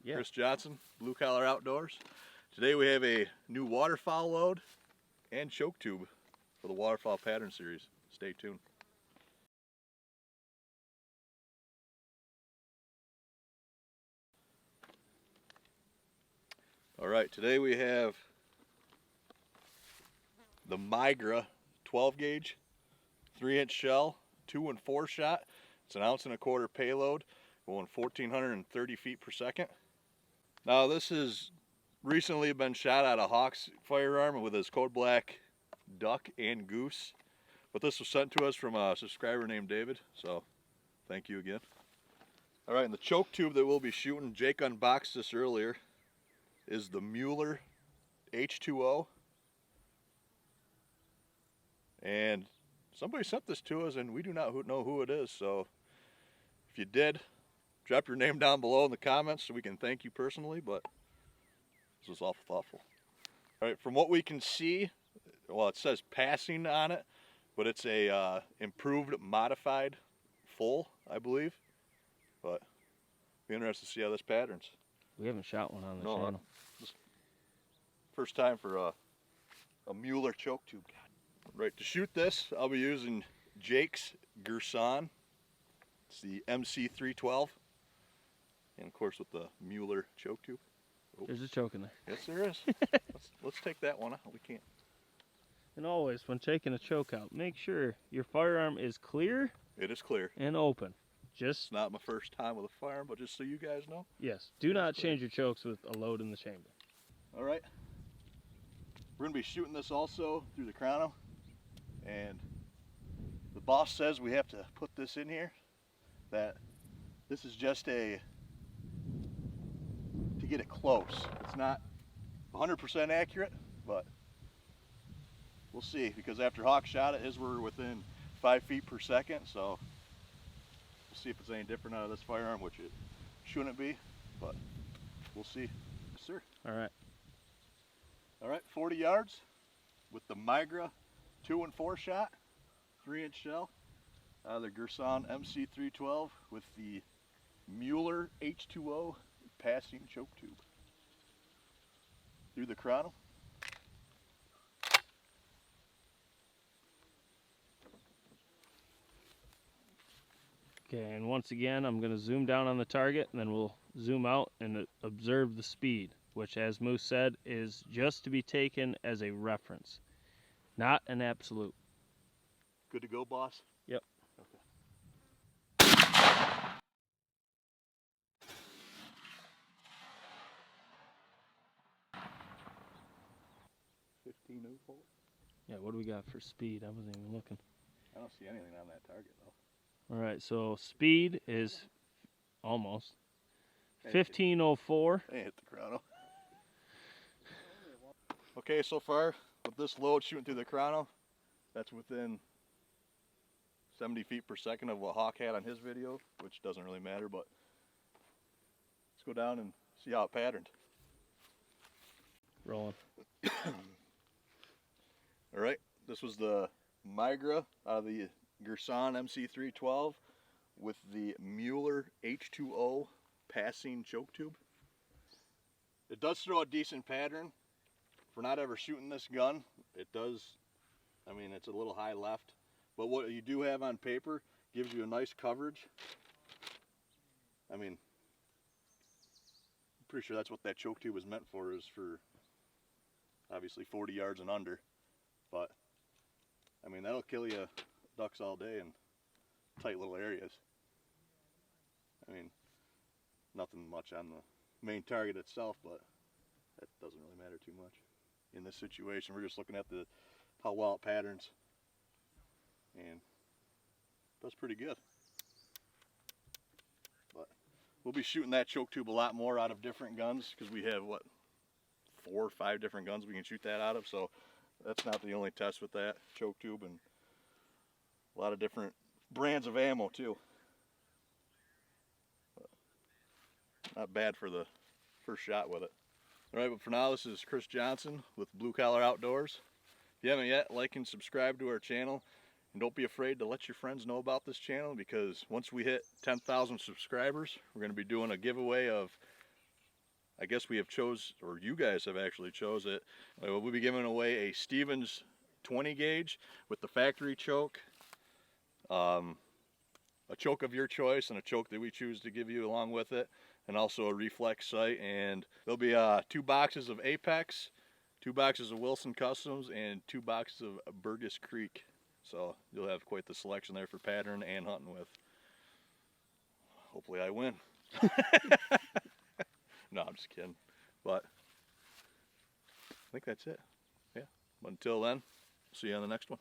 Yeah. Chris Johnson, Blue Collar Outdoors. Today we have a new waterfowl load and choke tube for the waterfowl pattern series. Stay tuned. All right, today we have the Migra 12 gauge, 3-inch shell, 2 and 4 shot. It's an 1.25 ounce payload, going 1,430 feet per second. Now this has recently been shot out of Hawk's firearm with his code black duck and goose. But this was sent to us from a subscriber named David, so thank you again. All right, and the choke tube that we'll be shooting, Jake unboxed this earlier, is the Muller H20. And somebody sent this to us and we do not know who it is, so if you did, drop your name down below in the comments so we can thank you personally, but this was awful thoughtful. All right, from what we can see, well, it says passing on it, but it's a improved, modified full, I believe. But be interested to see how this patterns. We haven't shot one on the channel. First time for a Muller choke tube. Right, to shoot this, I'll be using Jake's girsan. It's the mc312. And of course with the Muller choke tube. Oh. There's a choke in there. Yes, there is. let's take that one out. We can't. And always, when taking a choke out, make sure your firearm is clear. It is clear. And open. Just it's not my first time with a firearm, but just so you guys know. Yes. Do not change your chokes with a load in the chamber. All right. We're going to be shooting this also through the chrono. And the boss says we have to put this in here. That this is just to get it close. It's not 100% accurate, but we'll see, because after Hawk shot it, his were within 5 feet per second, so we'll see if it's any different out of this firearm, which it shouldn't be, but we'll see. Yes, sir. All right. All right, 40 yards with the Migra 2 and 4 shot, 3-inch shell, out of the girsan mc312 with the Muller H20 passing choke tube. Through the chrono. Okay, and once again, I'm going to zoom down on the target, and then we'll zoom out and observe the speed, which, as Moose said, is just to be taken as a reference, not an absolute. Good to go, boss? Yep. Okay. 1504. Yeah, what do we got for speed? I wasn't even looking. I don't see anything on that target, though. All right, so speed is almost 1504. Hey, hit the chrono. Okay, so far with this load shooting through the chrono, that's within 70 feet per second of what Hawk had on his video, which doesn't really matter, but let's go down and see how it patterned. Rolling. All right, this was the Migra out of the girsan mc312 with the Muller H20 passing choke tube. It does throw a decent pattern. For not ever shooting this gun, it does, I mean, it's a little high left, but what you do have on paper gives you a nice coverage. I mean, I'm pretty sure that's what that choke tube was meant for, is for obviously 40 yards and under, but I mean, that'll kill you ducks all day in tight little areas. I mean, nothing much on the main target itself, but that doesn't really matter too much. In this situation, we're just looking at how well it patterns, and it does pretty good. But we'll be shooting that choke tube a lot more out of different guns, because we have, what, 4 or 5 different guns we can shoot that out of, so that's not the only test with that choke tube, and a lot of different brands of ammo too. But not bad for the first shot with it. All right, but for now, this is Chris Johnson with Blue Collar Outdoors. If you haven't yet, like and subscribe to our channel. And don't be afraid to let your friends know about this channel, because once we hit 10,000 subscribers, we're going to be doing a giveaway of I guess we have chose, or you guys have actually chose it. We'll be giving away a Stevens 20 gauge with the factory choke, a choke of your choice, and a choke that we choose to give you along with it, and also a reflex sight. And there'll be 2 boxes of Apex, 2 boxes of Wilson Customs, and 2 boxes of Burgess Creek. So you'll have quite the selection there for pattern and hunting with. Hopefully I win. No, I'm just kidding. But I think that's it. Yeah. But until then, see you on the next one.